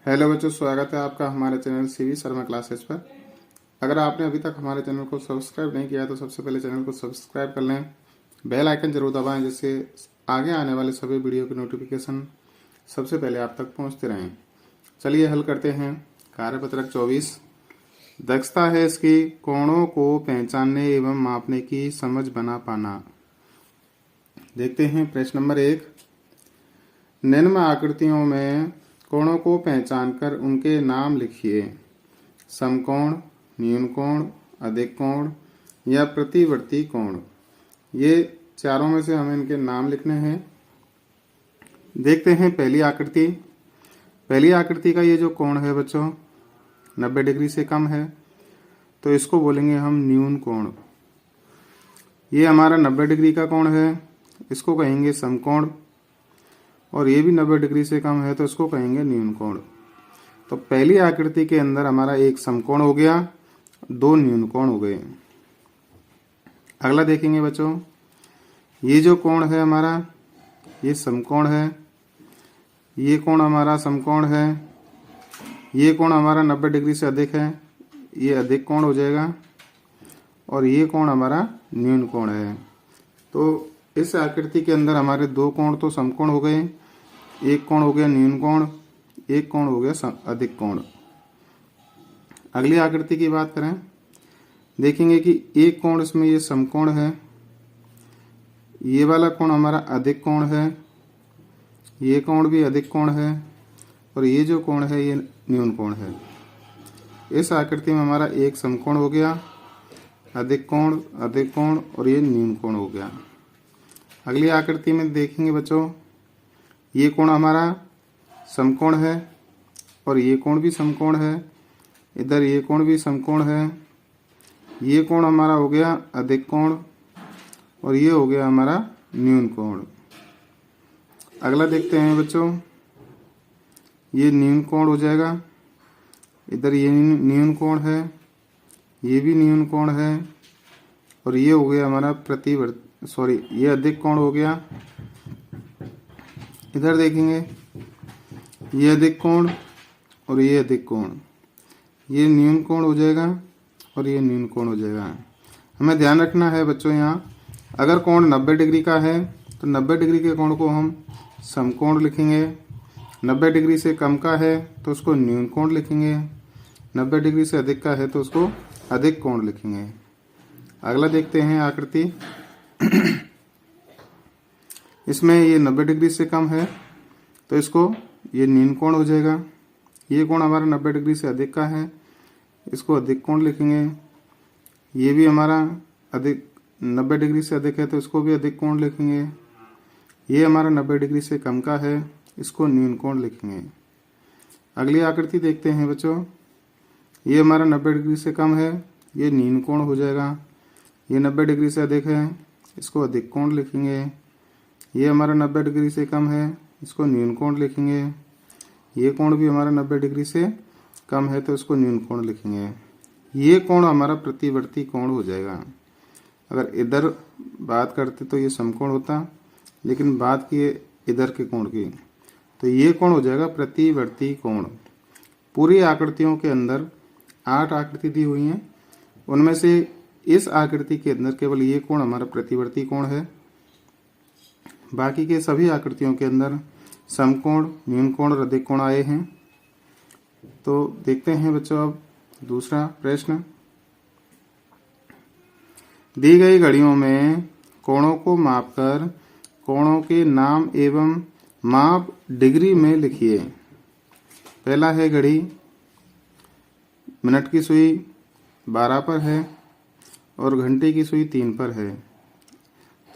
Hello बच्चों, स्वागत है आपका हमारे चैनल सीवी शर्मा क्लासेस पर। अगर आपने अभी तक हमारे चैनल को सब्सक्राइब नहीं किया तो सबसे पहले चैनल को सब्सक्राइब कर लें, बेल आइकन जरूर दबाएं जिससे आगे आने वाले सभी वीडियो की नोटिफिकेशन सबसे पहले आप तक पहुंचते रहें। चलिए हल करते हैं। कार्यपत्रक 24। दक्षता है इसकी कोणों को पहचानने एवं मापने की समझ बना पाना। देखते हैं प्रश्न नंबर 1। निम्न आकृतियों में कोणों को पहचानकर उनके नाम लिखिए। समकोण, न्यून कोण, अधिक कोण या प्रतिवर्ती कोण। ये चारों में से हमें इनके नाम लिखने हैं। देखते हैं पहली आकृति। पहली आकृति का ये जो कोण है बच्चों 90 डिग्री से कम है, तो इसको बोलेंगे हम न्यून कोण। ये हमारा 90 डिग्री का कोण है, इसको कहेंगे समकोण। और ये भी 90 डिग्री से कम है तो इसको कहेंगे न्यून कोण। तो पहली आकृति के अंदर हमारा एक समकोण हो गया, दो न्यून कोण हो गए। अगला देखेंगे बच्चों, ये जो कोण है हमारा ये समकोण है, ये कोण हमारा समकोण है, ये कोण हमारा 90 डिग्री से अधिक है, ये अधिक कोण हो जाएगा, और ये कोण हमारा न्यून कोण है। तो इस आकृति के अंदर हमारे दो कोण तो समकोण हो गए, एक कोण हो गया न्यून कोण, एक कोण हो गया अधिक कोण। अगली आकृति की बात करें, देखेंगे कि एक कोण इसमें ये समकोण है, ये वाला कोण हमारा अधिक कोण है, ये कोण भी अधिक कोण है, और ये जो कोण है ये न्यून कोण है। इस आकृति में हमारा एक समकोण हो गया, अधिक कोण, और ये न्यून कोण हो गया। अगली आकृति में देखेंगे बच्चों, ये कोण हमारा समकोण है और ये कोण भी समकोण है, इधर ये कोण भी समकोण है, ये कोण हमारा हो गया अधिक कोण और ये हो गया हमारा न्यून कोण। अगला देखते हैं बच्चों, ये न्यून कोण हो जाएगा, इधर ये न्यून कोण है, ये भी न्यून कोण है, और ये हो गया हमारा ये अधिक कोण हो गया। इधर देखेंगे ये अधिक कोण और ये अधिक कोण, ये न्यून कोण हो जाएगा और ये न्यून कोण हो जाएगा। हमें ध्यान रखना है बच्चों, यहाँ अगर कोण 90 डिग्री का है तो 90 डिग्री के कोण को हम समकोण लिखेंगे, 90 डिग्री से कम का है तो उसको न्यून कोण लिखेंगे, 90 डिग्री से अधिक का है तो उसको अधिक कोण लिखेंगे। अगला देखते हैं आकृति। इसमें ये 90 डिग्री से कम है तो इसको ये न्यून कोण हो जाएगा। ये कोण हमारा 90 डिग्री से अधिक का है, इसको अधिक कोण लिखेंगे। ये भी हमारा 90 डिग्री से अधिक है तो इसको भी अधिक कोण लिखेंगे। ये हमारा 90 डिग्री से कम का है, इसको न्यून कोण लिखेंगे। अगली आकृति देखते हैं बच्चों, ये हमारा 90 डिग्री से कम है, ये न्यून कोण हो जाएगा। ये 90 डिग्री से अधिक है, इसको अधिक कोण लिखेंगे। ये हमारा 90 डिग्री से कम है, इसको न्यून कोण लिखेंगे। ये कोण भी हमारा 90 डिग्री से कम है तो इसको न्यून कोण लिखेंगे। ये कोण हमारा प्रतिवर्ती कोण हो जाएगा। अगर इधर बात करते तो ये समकोण होता, लेकिन बात की इधर के कोण की, तो ये कोण हो जाएगा प्रतिवर्ती कोण। पूरी आकृतियों के अंदर 8 आकृति दी हुई हैं, उनमें से इस आकृति के अंदर केवल ये कोण हमारा प्रतिवर्ती कोण है। बाकी के सभी आकृतियों के अंदर समकोण, न्यून कोण और अधिक कोण आए हैं। तो देखते हैं बच्चों अब दूसरा प्रश्न। दी गई घड़ियों में कोणों को मापकर कोणों के नाम एवं माप डिग्री में लिखिए। पहला है घड़ी, मिनट की सुई 12 पर है और घंटे की सुई 3 पर है।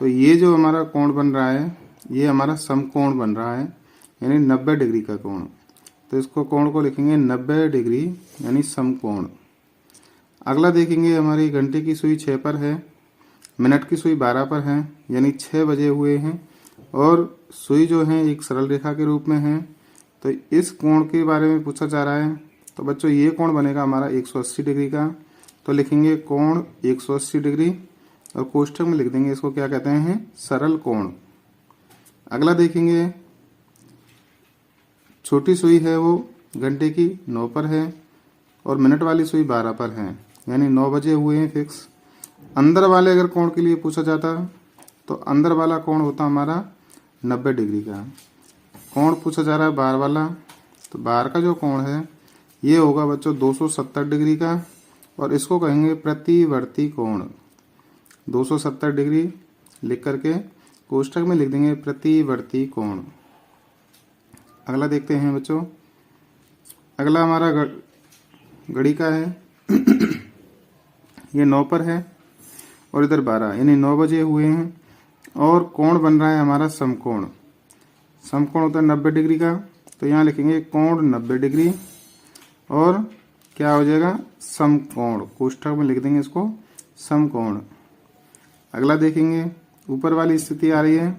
तो ये जो हमारा कोण बन रहा है ये हमारा समकोण बन रहा है, यानी 90 डिग्री का कोण। तो इसको कोण को लिखेंगे 90 डिग्री यानी समकोण। अगला देखेंगे, हमारी घंटे की सुई 6 पर है, मिनट की सुई 12 पर है, यानी 6 बजे हुए हैं, और सुई जो है एक सरल रेखा के रूप में है। तो इस कोण के बारे में पूछा जा रहा है। तो बच्चों ये कोण बनेगा हमारा 180 डिग्री का, तो लिखेंगे कोण 180 डिग्री और कोष्ठक में लिख देंगे इसको क्या कहते हैं, सरल कोण। अगला देखेंगे, छोटी सुई है वो घंटे की 9 पर है और मिनट वाली सुई 12 पर है, यानी 9 बजे हुए हैं फिक्स। अंदर वाले अगर कोण के लिए पूछा जाता तो अंदर वाला कोण होता हमारा 90 डिग्री का। कोण पूछा जा रहा है बाहर वाला, तो बाहर का जो कोण है ये होगा बच्चों 270 डिग्री का और इसको कहेंगे प्रतिवर्ती कोण। 270 डिग्री लिख करके कोष्ठक में लिख देंगे प्रतिवर्ती कोण। अगला देखते हैं बच्चों। अगला हमारा घड़ी का है ये 9 पर है और इधर 12, यानी 9 बजे हुए हैं और कोण बन रहा है हमारा समकोण। समकोण होता है 90 डिग्री का, तो यहाँ लिखेंगे कोण 90 डिग्री और क्या हो जाएगा समकोण, कोष्ठक में लिख देंगे इसको समकोण। अगला देखेंगे, ऊपर वाली स्थिति आ रही है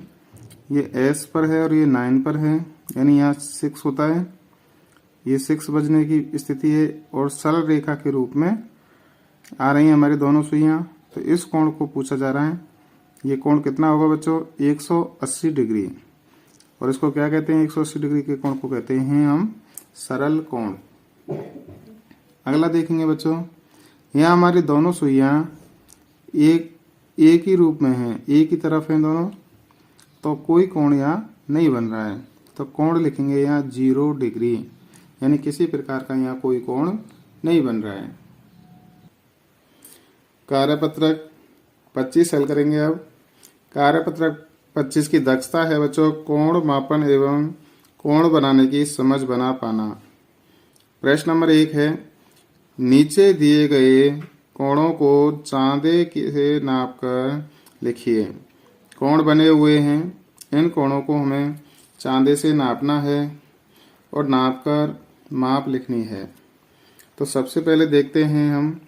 ये S पर है और ये 9 पर है, यानी यहाँ 6 होता है, ये 6 बजने की स्थिति है और सरल रेखा के रूप में आ रही हैं हमारी दोनों सुइयां। तो इस कोण को पूछा जा रहा है, ये कोण कितना होगा बच्चों 180 डिग्री, और इसको क्या कहते हैं 180 डिग्री के कोण को कहते हैं हम सरल कोण। अगला देखेंगे बच्चों, यहाँ हमारी दोनों सुइयां एक ही रूप में हैं, एक ही तरफ हैं दोनों, तो कोई कोण यहाँ नहीं बन रहा है, तो कोण लिखेंगे यहाँ 0 डिग्री, यानी किसी प्रकार का यहाँ कोई कोण नहीं बन रहा है। कार्यपत्रक 25 हल करेंगे। अब कार्यपत्रक 25 की दक्षता है बच्चों कोण मापन एवं कोण बनाने की समझ बना पाना। प्रश्न नंबर 1 है, नीचे दिए गए कोणों को चांदे से नापकर लिखिए। कोण बने हुए हैं, इन कोणों को हमें चांदे से नापना है और नापकर माप लिखनी है। तो सबसे पहले देखते हैं हम,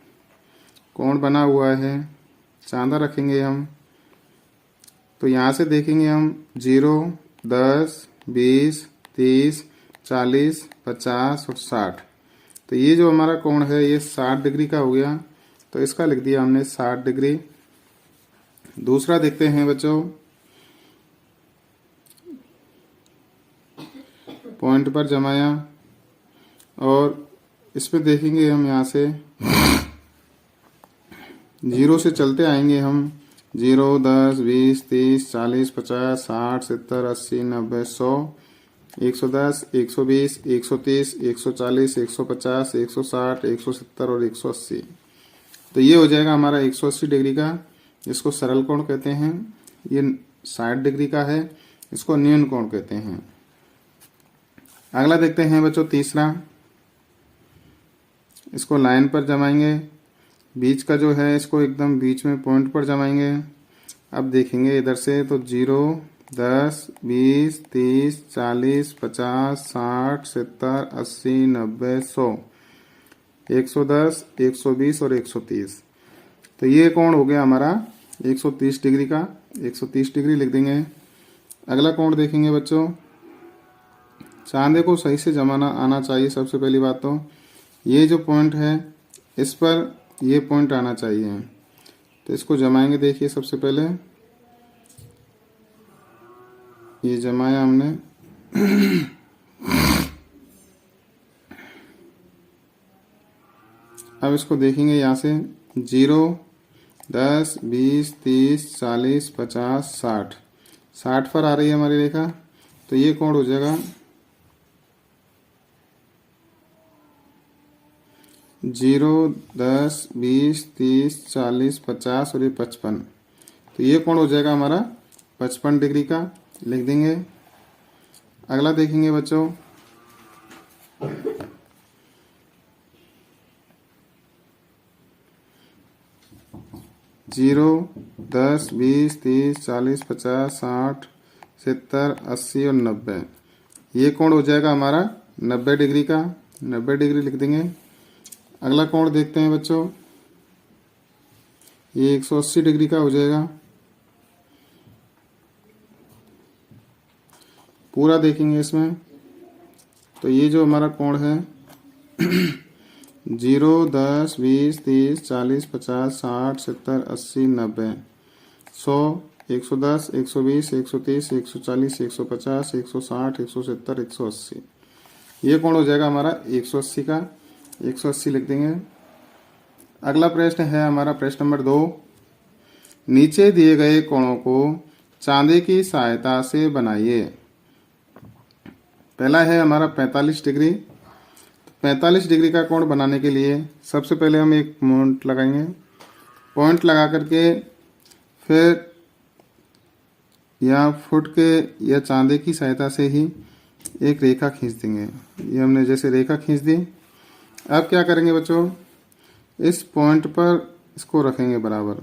कोण बना हुआ है, चांदा रखेंगे हम, तो यहाँ से देखेंगे हम 0, 10, 20, 30, 40, 50 और 60। तो ये जो हमारा कोण है ये 60 डिग्री का हो गया, तो इसका लिख दिया हमने 60 डिग्री। दूसरा देखते हैं बच्चों, पॉइंट पर जमाया और इसमें देखेंगे हम यहाँ से 0 से चलते आएंगे हम, 0, 10, 20, 30, 40, 50, 60, 70, 80, 90, 100, 110, 120, 130, 140, 150, 160, 170 और 180। तो ये हो जाएगा हमारा 180 डिग्री का, इसको सरल कोण कहते हैं। ये 60 डिग्री का है, इसको न्यून कोण कहते हैं। अगला देखते हैं बच्चों तीसरा, इसको लाइन पर जमाएंगे, बीच का जो है इसको एकदम बीच में पॉइंट पर जमाएंगे। अब देखेंगे इधर से तो 0, 10, 20, 30, 40, 50, 60, 70, 80, 90, 100, 110, 120 और 130। तो ये कोण हो गया हमारा 130 डिग्री का, 130 डिग्री लिख देंगे। अगला कोण देखेंगे बच्चों, चांदे को सही से जमाना आना चाहिए। सबसे पहली बात तो ये जो पॉइंट है इस पर ये पॉइंट आना चाहिए, तो इसको जमाएंगे। देखिए सबसे पहले ये जमाया हमने अब इसको देखेंगे यहाँ से 0, 10, 20, 30, 40, 50, 60, 60 पर आ रही है हमारी रेखा, तो ये कोण हो जाएगा 0, 10, 20, 30, 40, 50 और ये 55। तो ये कोण हो जाएगा हमारा 55 डिग्री का, लिख देंगे। अगला देखेंगे बच्चों, जीरो, 10, 20, 30, 40, 50, 60, 70, 80 और 90। ये कोण हो जाएगा हमारा 90 डिग्री का, 90 डिग्री लिख देंगे। अगला कोण देखते हैं बच्चों, ये 180 डिग्री का हो जाएगा। पूरा देखेंगे इसमें, तो ये जो हमारा कोण है 0, 10, 20, 30, 40, 50, 60, 70, 80, 90, 100, 110, 120, 130, 140, 150, 160, 170, 180। ये कोण हो जाएगा हमारा 180 का, 180 लिख देंगे। अगला प्रश्न है हमारा प्रश्न नंबर 2। नीचे दिए गए कोणों को चांदी की सहायता से बनाइए। पहला है हमारा 45 डिग्री। 45 डिग्री का कोण बनाने के लिए सबसे पहले हम एक पॉइंट लगाएंगे। पॉइंट लगा करके फिर या फुट के या चांदी की सहायता से ही एक रेखा खींच देंगे। ये हमने जैसे रेखा खींच दी। अब क्या करेंगे बच्चों, इस पॉइंट पर इसको रखेंगे बराबर।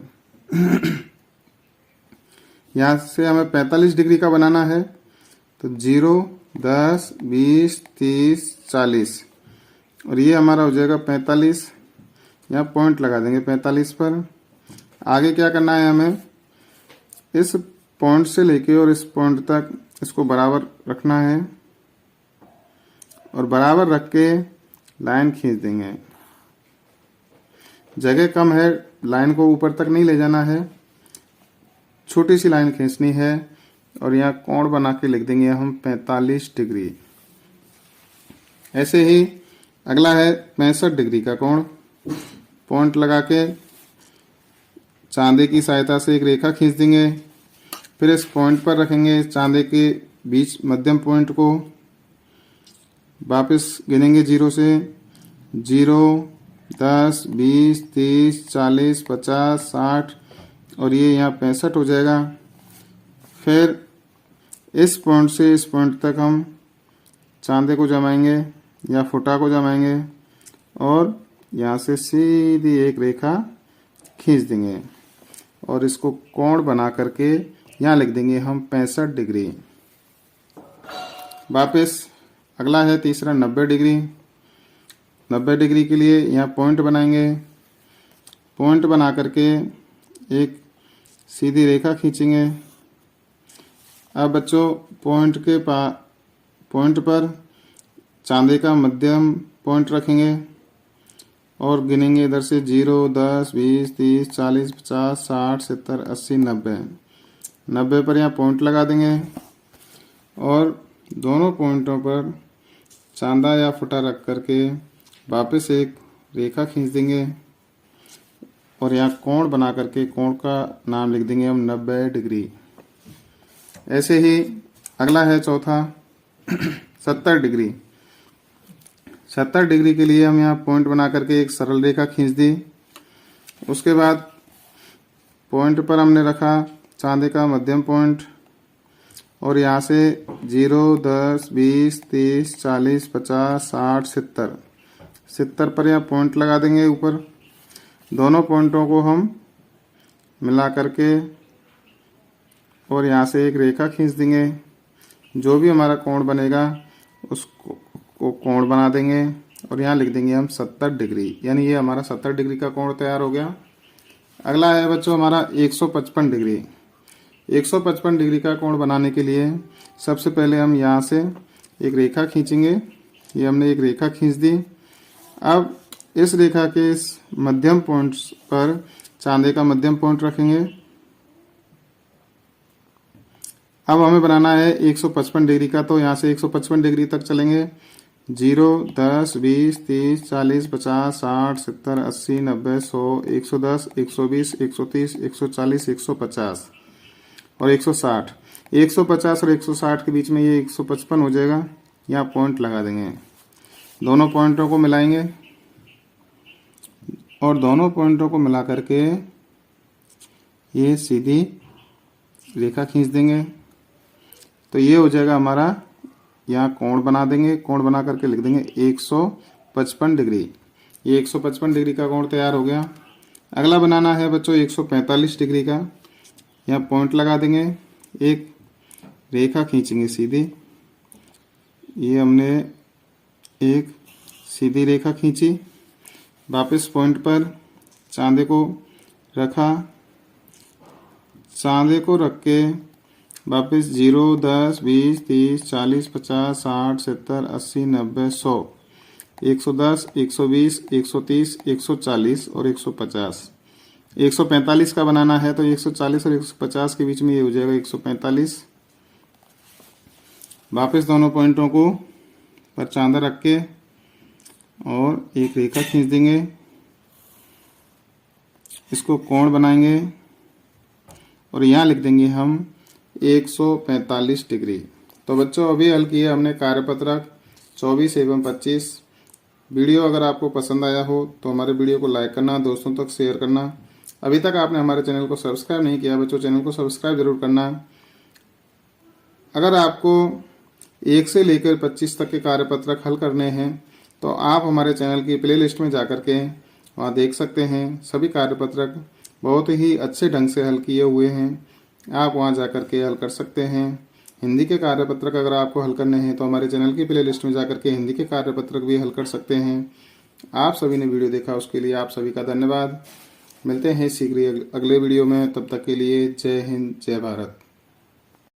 यहाँ से हमें 45 डिग्री का बनाना है, तो 0, 10, 20, 30, 40 और ये हमारा हो जाएगा 45। यहाँ पॉइंट लगा देंगे 45 पर। आगे क्या करना है, हमें इस पॉइंट से लेके और इस पॉइंट तक इसको बराबर रखना है और बराबर रख के लाइन खींच देंगे। जगह कम है, लाइन को ऊपर तक नहीं ले जाना है, छोटी सी लाइन खींचनी है और यहाँ कोण बना के लिख देंगे हम 45 डिग्री। ऐसे ही अगला है 65 डिग्री का कोण। पॉइंट लगा के चांदी की सहायता से एक रेखा खींच देंगे, फिर इस पॉइंट पर रखेंगे चांदी के बीच मध्यम पॉइंट को। वापस गिनेंगे 0 से, 0, 10, 20, 30, 40, 50, 60 और ये यहाँ 65 हो जाएगा। फिर इस पॉइंट से इस पॉइंट तक हम चांदे को जमाएंगे या फुटा को जमाएंगे और यहाँ से सीधी एक रेखा खींच देंगे और इसको कोण बना करके यहाँ लिख देंगे हम 65 डिग्री। वापस अगला है तीसरा 90 डिग्री। 90 डिग्री के लिए यहाँ पॉइंट बनाएंगे। पॉइंट बना करके एक सीधी रेखा खींचेंगे। अब बच्चों पॉइंट पर चांदी का मध्यम पॉइंट रखेंगे और गिनेंगे इधर से 0, 10, 20, 30, 40, 50, 60, 70, 80, 90। 90 पर यहाँ पॉइंट लगा देंगे और दोनों पॉइंटों पर चांदा या फुटा रख करके वापस एक रेखा खींच देंगे और यहाँ कोण बना करके कोण का नाम लिख देंगे हम 90 डिग्री। ऐसे ही अगला है चौथा 70 डिग्री। 70 डिग्री के लिए हम यहाँ पॉइंट बना करके एक सरल रेखा खींच दी। उसके बाद पॉइंट पर हमने रखा चांदी का मध्यम पॉइंट और यहाँ से 0, 10, 20, 30, 40, 50, 60, 70 70 पर यहाँ पॉइंट लगा देंगे ऊपर। दोनों पॉइंटों को हम मिला करके और यहाँ से एक रेखा खींच देंगे। जो भी हमारा कोण बनेगा उसको कोण बना देंगे और यहाँ लिख देंगे हम 70 डिग्री। यानी ये हमारा 70 डिग्री का कोण तैयार हो गया। अगला है बच्चों हमारा 155 डिग्री। 155 डिग्री का कोण बनाने के लिए सबसे पहले हम यहाँ से एक रेखा खींचेंगे। ये हमने एक रेखा खींच दी। अब इस रेखा के इस मध्यम पॉइंट पर चांदी का मध्यम पॉइंट रखेंगे। अब हमें बनाना है 155 डिग्री का, तो यहाँ से 155 डिग्री तक चलेंगे। 0, 10, 20, 30, 40, 50, 60, 70, 80, 90, 100, 110, 120, 130, 140, 150 और 160। 150 और 160 के बीच में ये 155 हो जाएगा। यहाँ पॉइंट लगा देंगे। दोनों पॉइंटों को मिलाएंगे और दोनों पॉइंटों को मिला करके ये सीधी रेखा खींच देंगे। तो ये हो जाएगा हमारा, यहाँ कोण बना देंगे। कोण बना करके लिख देंगे 155 डिग्री। ये 155 डिग्री का कोण तैयार हो गया। अगला बनाना है बच्चों 145 डिग्री का। यहाँ पॉइंट लगा देंगे, एक रेखा खींचेंगे सीधी। ये हमने एक सीधी रेखा खींची। वापस पॉइंट पर चांदे को रखा। चांदे को रख के वापस 0, 10, 20, 30, 40, 50, 60, 70, 80, 90, 100, 110, 120, 130, 140 और 150। 145 का बनाना है तो 140 और 150 के बीच में ये हो जाएगा 145। वापस दोनों पॉइंटों को पर चांदा रख के और एक रेखा खींच देंगे। इसको कोण बनाएंगे और यहाँ लिख देंगे हम 145 डिग्री। तो बच्चों अभी हल किए हमने कार्यपत्रक 24 एवं 25। वीडियो अगर आपको पसंद आया हो तो हमारे वीडियो को लाइक करना, दोस्तों तक शेयर करना। अभी तक आपने हमारे चैनल को सब्सक्राइब नहीं किया बच्चों, चैनल को सब्सक्राइब जरूर करना। अगर आपको 1 से लेकर 25 तक के कार्यपत्रक हल करने हैं तो आप हमारे चैनल की प्लेलिस्ट में जाकर के वहाँ देख सकते हैं। सभी कार्यपत्रक बहुत ही अच्छे ढंग से हल किए हुए हैं, आप वहाँ जाकर के हल कर सकते हैं। हिंदी के कार्यपत्रक अगर आपको हल करने हैं तो हमारे चैनल की प्लेलिस्ट में जाकर के हिंदी के कार्यपत्रक भी हल कर सकते हैं। आप सभी ने वीडियो देखा उसके लिए आप सभी का धन्यवाद। मिलते हैं शीघ्र अगले वीडियो में, तब तक के लिए जय हिंद जय भारत।